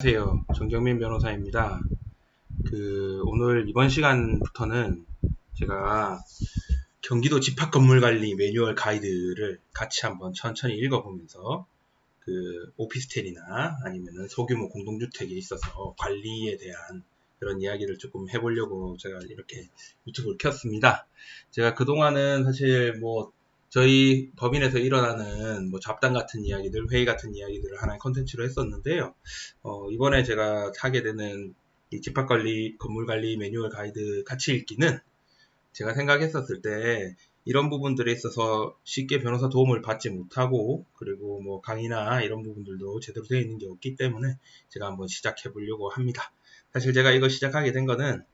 안녕하세요. 정경민 변호사입니다. 오늘 이번 시간부터는 제가 경기도 집합건물관리 매뉴얼 가이드를 같이 한번 천천히 읽어보면서 오피스텔이나 아니면은 소규모 공동주택에 있어서 관리에 대한 그런 이야기를 조금 해보려고 제가 이렇게 유튜브를 켰습니다. 제가 그동안은 사실 저희 법인에서 일어나는 잡담 같은 이야기들, 회의 같은 이야기들을 하나의 컨텐츠로 했었는데요. 이번에 제가 하게 되는 이 집합관리, 건물관리 매뉴얼 가이드 같이 읽기는 제가 생각했었을 때 이런 부분들에 있어서 쉽게 변호사 도움을 받지 못하고, 그리고 강의나 이런 부분들도 제대로 되어 있는 게 없기 때문에 제가 한번 시작해 보려고 합니다. 사실 제가 이거 시작하게 된 거는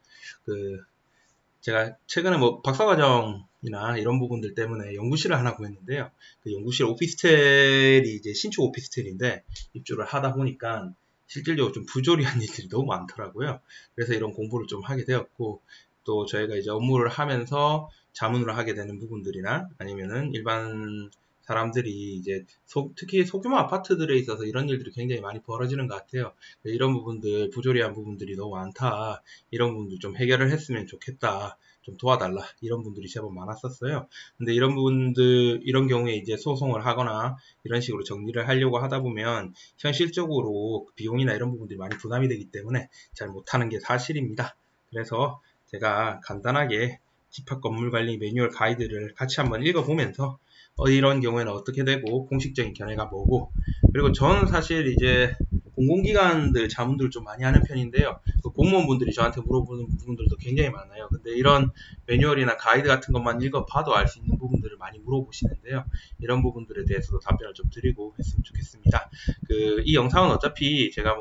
제가 최근에 박사과정이나 이런 부분들 때문에 연구실을 하나 구했는데요. 그 연구실 오피스텔이 이제 신축 오피스텔인데 입주를 하다 보니까 실질적으로 좀 부조리한 일들이 너무 많더라고요. 그래서 이런 공부를 좀 하게 되었고, 또 저희가 이제 업무를 하면서 자문을 하게 되는 부분들이나 아니면은 일반 사람들이 이제 특히 소규모 아파트들에 있어서 이런 일들이 굉장히 많이 벌어지는 것 같아요. 이런 부분들, 부조리한 부분들이 너무 많다. 이런 부분들 좀 해결을 했으면 좋겠다. 좀 도와달라. 이런 분들이 제법 많았었어요. 근데 이런 부분들, 이런 경우에 이제 소송을 하거나 이런 식으로 정리를 하려고 하다 보면 현실적으로 비용이나 이런 부분들이 많이 부담이 되기 때문에 잘 못하는 게 사실입니다. 그래서 제가 간단하게 집합건물관리 매뉴얼 가이드를 같이 한번 읽어보면서 이런 경우에는 어떻게 되고 공식적인 견해가 뭐고, 그리고 저는 사실 이제 공공기관들 자문들을 좀 많이 하는 편인데요. 공무원분들이 저한테 물어보는 부분들도 굉장히 많아요. 근데 이런 매뉴얼이나 가이드 같은 것만 읽어봐도 알 수 있는 부분들을 많이 물어보시는데요. 이런 부분들에 대해서도 답변을 좀 드리고 했으면 좋겠습니다. 이 영상은 어차피 제가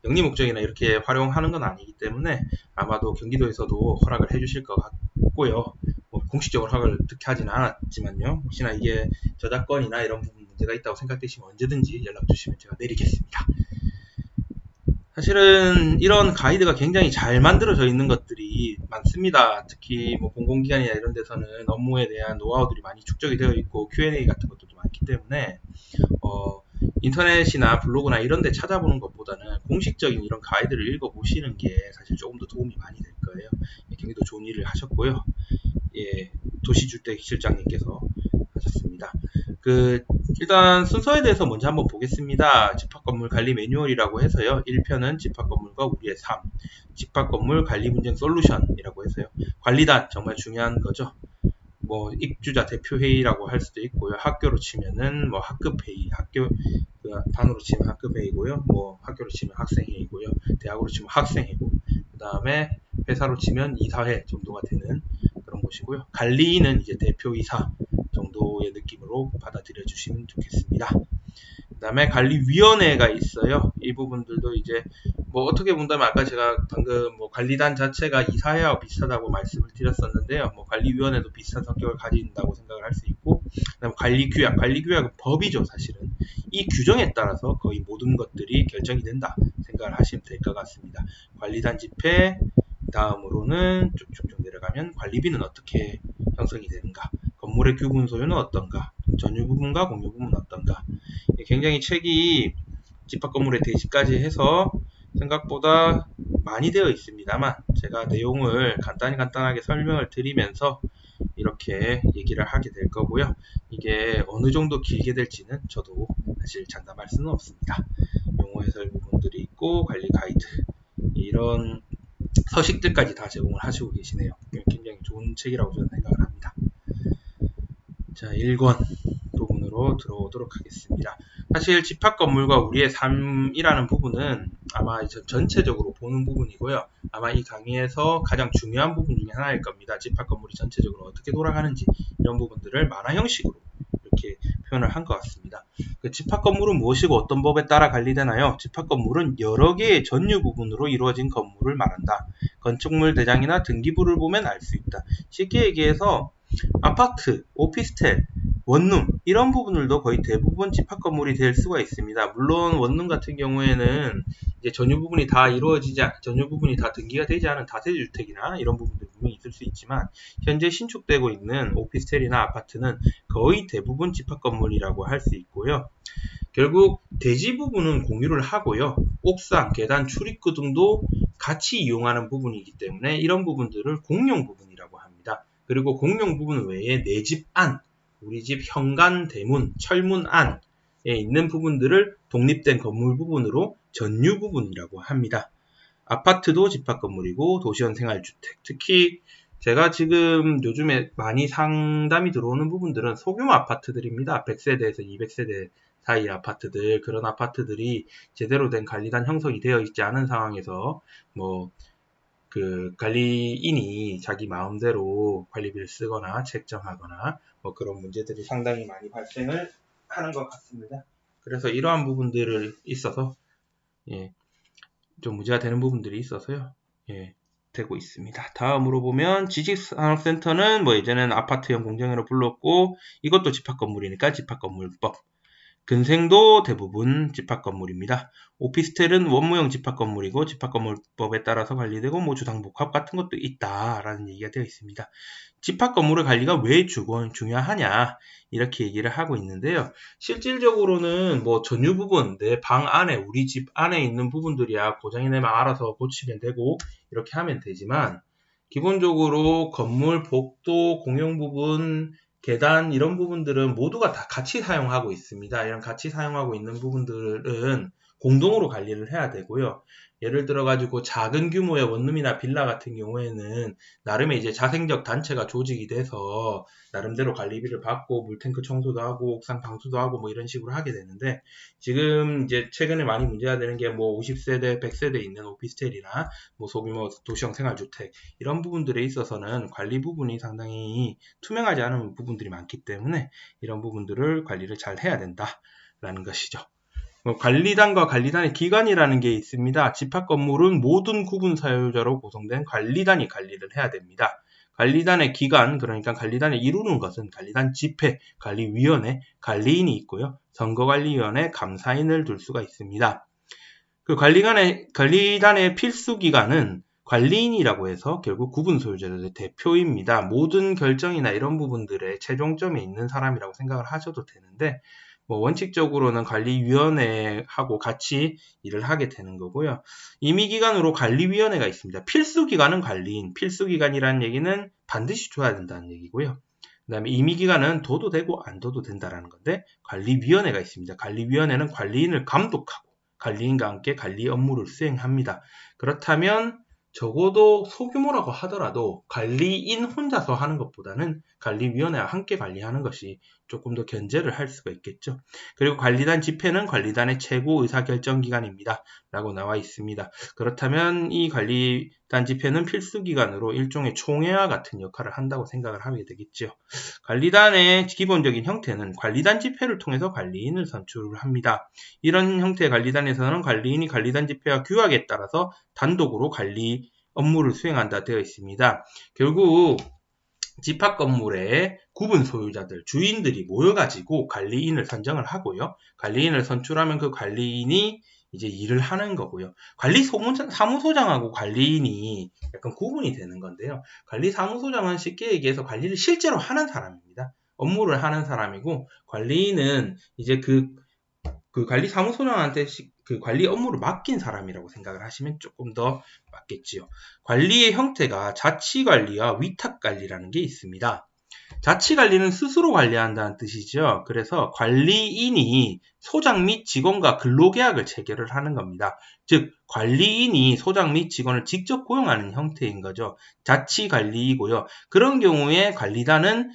영리 목적이나 이렇게 활용하는 건 아니기 때문에 아마도 경기도에서도 허락을 해주실 것 같고요. 공식적으로 허락을 특히 하지는 않았지만요. 혹시나 이게 저작권이나 이런 부분 문제가 있다고 생각되시면 언제든지 연락 주시면 제가 내리겠습니다. 사실은 이런 가이드가 굉장히 잘 만들어져 있는 것들이 많습니다. 특히 공공기관이나 이런 데서는 업무에 대한 노하우들이 많이 축적이 되어 있고 Q&A 같은 것도 많기 때문에 인터넷이나 블로그나 이런 데 찾아보는 것보다는 공식적인 이런 가이드를 읽어보시는 게 사실 조금 더 도움이 많이 될 거예요. 굉장히 좋은 일을 하셨고요. 도시주택실장님께서 하셨습니다. 일단 순서에 대해서 먼저 한번 보겠습니다. 집합건물 관리 매뉴얼이라고 해서요. 1편은 집합건물과 우리의 삶, 집합건물 관리 분쟁 솔루션이라고 해서요. 관리단 정말 중요한 거죠. 입주자 대표회의라고 할 수도 있고요. 학교로 치면은 학급회의, 단으로 치면 학급회의고요. 학교로 치면 학생회의고요. 대학으로 치면 학생회고, 그 다음에 회사로 치면 이사회 정도가 되는 그런 곳이고요. 관리인은 이제 대표이사 정도의 느낌으로 받아들여 주시면 좋겠습니다. 그 다음에 관리위원회가 있어요. 이 부분들도 이제 어떻게 본다면 아까 제가 방금 관리단 자체가 이사회와 비슷하다고 말씀을 드렸었는데요. 관리위원회도 비슷한 성격을 가진다고 생각을 할 수 있고, 그다음 관리규약은 법이죠. 사실은 이 규정에 따라서 거의 모든 것들이 결정이 된다 생각을 하시면 될 것 같습니다. 관리단 집회, 다음으로는 쭉쭉 내려가면 관리비는 어떻게 형성이 되는가, 건물의 규분 소유는 어떤가, 전유 부분과 공유 부분은 어떤가. 굉장히 책이 집합건물의 대지까지 해서 생각보다 많이 되어 있습니다만, 제가 내용을 간단하게 설명을 드리면서 이렇게 얘기를 하게 될 거고요. 이게 어느 정도 길게 될지는 저도 사실 장담할 수는 없습니다. 용어 해설 부분들이 있고 관리 가이드, 이런 서식들까지 다 제공을 하시고 계시네요. 굉장히 좋은 책이라고 저는 생각을 합니다. 자, 1권 부분으로 들어오도록 하겠습니다. 사실 집합건물과 우리의 삶이라는 부분은 아마 전체적으로 보는 부분이고요. 아마 이 강의에서 가장 중요한 부분 중에 하나일 겁니다. 집합건물이 전체적으로 어떻게 돌아가는지, 이런 부분들을 만화 형식으로 이렇게 표현을 한 것 같습니다. 집합건물은 무엇이고 어떤 법에 따라 관리되나요? 집합건물은 여러 개의 전유 부분으로 이루어진 건물을 말한다. 건축물 대장이나 등기부를 보면 알 수 있다. 쉽게 얘기해서 아파트, 오피스텔, 원룸 이런 부분들도 거의 대부분 집합 건물이 될 수가 있습니다. 물론 원룸 같은 경우에는 이제 전유 부분이 다 등기가 되지 않은 다세대 주택이나 이런 부분들이 분명히 있을 수 있지만 현재 신축되고 있는 오피스텔이나 아파트는 거의 대부분 집합 건물이라고 할 수 있고요. 결국 대지 부분은 공유를 하고요. 옥상, 계단, 출입구 등도 같이 이용하는 부분이기 때문에 이런 부분들을 공용 부분이라고 합니다. 그리고 공용 부분 외에 내 집 안, 우리 집 현관, 대문, 철문 안에 있는 부분들을 독립된 건물 부분으로 전유 부분이라고 합니다. 아파트도 집합 건물이고 도시형 생활주택, 특히 제가 지금 요즘에 많이 상담이 들어오는 부분들은 소규모 아파트들입니다. 100세대에서 200세대 사이 아파트들, 그런 아파트들이 제대로 된 관리단 형성이 되어 있지 않은 상황에서 관리인이 자기 마음대로 관리비를 쓰거나 책정하거나 그런 문제들이 상당히 많이 발생을 하는 것 같습니다. 그래서 이러한 부분들을 있어서 좀 문제가 되는 부분들이 있어서요. 되고 있습니다. 다음으로 보면 지식산업센터는 예전에는 아파트형 공정으로 불렀고 이것도 집합건물이니까 집합건물법. 근생도 대부분 집합건물입니다. 오피스텔은 원무형 집합건물이고 집합건물법에 따라서 관리되고 주당복합 같은 것도 있다라는 얘기가 되어 있습니다. 집합건물의 관리가 왜 중요하냐 이렇게 얘기를 하고 있는데요. 실질적으로는 전유 부분 내 방 안에 우리 집 안에 있는 부분들이야 고장이 나면 알아서 고치면 되고 이렇게 하면 되지만 기본적으로 건물, 복도, 공용 부분, 계단 이런 부분들은 모두가 다 같이 사용하고 있습니다. 이런 같이 사용하고 있는 부분들은 공동으로 관리를 해야 되고요. 예를 들어 가지고 작은 규모의 원룸이나 빌라 같은 경우에는 나름의 이제 자생적 단체가 조직이 돼서 나름대로 관리비를 받고 물탱크 청소도 하고 옥상 방수도 하고 이런 식으로 하게 되는데 지금 이제 최근에 많이 문제가 되는 게 50세대, 100세대 있는 오피스텔이나 소규모 도시형 생활주택 이런 부분들에 있어서는 관리 부분이 상당히 투명하지 않은 부분들이 많기 때문에 이런 부분들을 관리를 잘 해야 된다라는 것이죠. 관리단과 관리단의 기관이라는 게 있습니다. 집합건물은 모든 구분 사유자로 구성된 관리단이 관리를 해야 됩니다. 관리단의 기관, 그러니까 관리단을 이루는 것은 관리단 집회, 관리위원회, 관리인이 있고요. 선거관리위원회, 감사인을 둘 수가 있습니다. 그 관리단의 필수 기관은 관리인이라고 해서 결국 구분 소유자들의 대표입니다. 모든 결정이나 이런 부분들에 최종점에 있는 사람이라고 생각을 하셔도 되는데 원칙적으로는 관리위원회하고 같이 일을 하게 되는 거고요. 임의기관으로 관리위원회가 있습니다. 필수기관은 관리인, 필수기관이라는 얘기는 반드시 줘야 된다는 얘기고요. 그 다음에 임의기관은 둬도 되고 안 둬도 된다는 건데 관리위원회가 있습니다. 관리위원회는 관리인을 감독하고 관리인과 함께 관리 업무를 수행합니다. 그렇다면 적어도 소규모라고 하더라도 관리인 혼자서 하는 것보다는 관리위원회와 함께 관리하는 것이 조금 더 견제를 할 수가 있겠죠. 그리고 관리단 집회는 관리단의 최고 의사결정기관입니다. 라고 나와 있습니다. 그렇다면 이 관리단 집회는 필수기관으로 일종의 총회와 같은 역할을 한다고 생각을 하게 되겠죠. 관리단의 기본적인 형태는 관리단 집회를 통해서 관리인을 선출을 합니다. 이런 형태의 관리단에서는 관리인이 관리단 집회와 규약에 따라서 단독으로 관리 업무를 수행한다 되어 있습니다. 결국 집합 건물의 구분 소유자들, 주인들이 모여가지고 관리인을 선정을 하고요. 관리인을 선출하면 그 관리인이 이제 일을 하는 거고요. 사무소장하고 관리인이 약간 구분이 되는 건데요. 관리사무소장은 쉽게 얘기해서 관리를 실제로 하는 사람입니다. 업무를 하는 사람이고, 관리인은 이제 그 관리사무소장한테 그 관리 업무를 맡긴 사람이라고 생각을 하시면 조금 더 맞겠지요. 관리의 형태가 자치관리와 위탁관리라는 게 있습니다. 자치관리는 스스로 관리한다는 뜻이죠. 그래서 관리인이 소장 및 직원과 근로계약을 체결을 하는 겁니다. 즉 관리인이 소장 및 직원을 직접 고용하는 형태인 거죠. 자치관리이고요. 그런 경우에 관리단은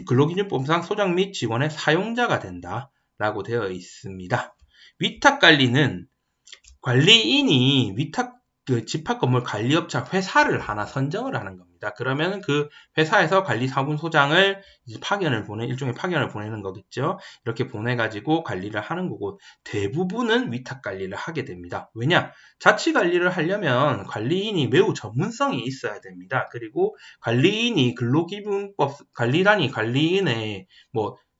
근로기준법상 소장 및 직원의 사용자가 된다라고 되어 있습니다. 위탁관리는 관리인이 집합건물 관리업체 회사를 하나 선정을 하는 겁니다. 그러면 그 회사에서 관리사무소장을 일종의 파견을 보내는 거겠죠. 이렇게 보내가지고 관리를 하는 거고 대부분은 위탁관리를 하게 됩니다. 왜냐? 자치관리를 하려면 관리인이 매우 전문성이 있어야 됩니다. 그리고 관리인이 근로기준법 관리단이 관리인의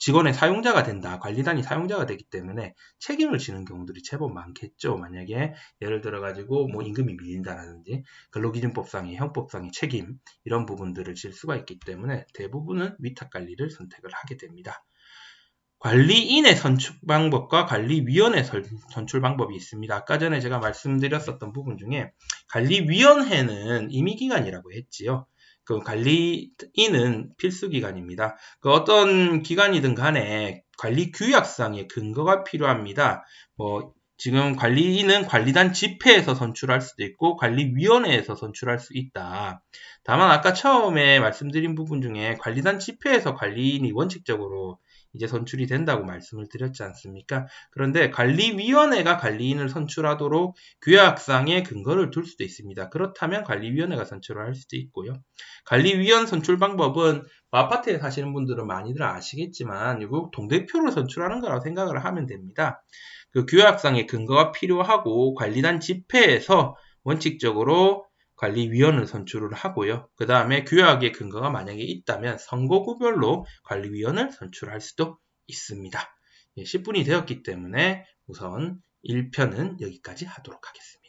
직원의 사용자가 된다. 관리단이 사용자가 되기 때문에 책임을 지는 경우들이 제법 많겠죠. 만약에 예를 들어 가지고 뭐 임금이 밀린다라든지 근로기준법상의 형법상의 책임 이런 부분들을 질 수가 있기 때문에 대부분은 위탁관리를 선택을 하게 됩니다. 관리인의 선출 방법과 관리위원회 선출 방법이 있습니다. 아까 전에 제가 말씀드렸었던 부분 중에 관리위원회는 임의기관이라고 했지요. 그 관리인은 필수기관입니다. 그 어떤 기관이든 간에 관리 규약상의 근거가 필요합니다. 지금 관리인은 관리단 집회에서 선출할 수도 있고 관리위원회에서 선출할 수 있다. 다만 아까 처음에 말씀드린 부분 중에 관리단 집회에서 관리인이 원칙적으로 이제 선출이 된다고 말씀을 드렸지 않습니까? 그런데 관리위원회가 관리인을 선출하도록 규약상의 근거를 둘 수도 있습니다. 그렇다면 관리위원회가 선출을 할 수도 있고요. 관리위원 선출 방법은 아파트에 사시는 분들은 많이들 아시겠지만 이거 동대표를 선출하는 거라고 생각을 하면 됩니다. 그 규약상의 근거가 필요하고 관리단 집회에서 원칙적으로 관리위원을 선출을 하고요. 그 다음에 규약의 근거가 만약에 있다면 선거구별로 관리위원을 선출할 수도 있습니다. 10분이 되었기 때문에 우선 1편은 여기까지 하도록 하겠습니다.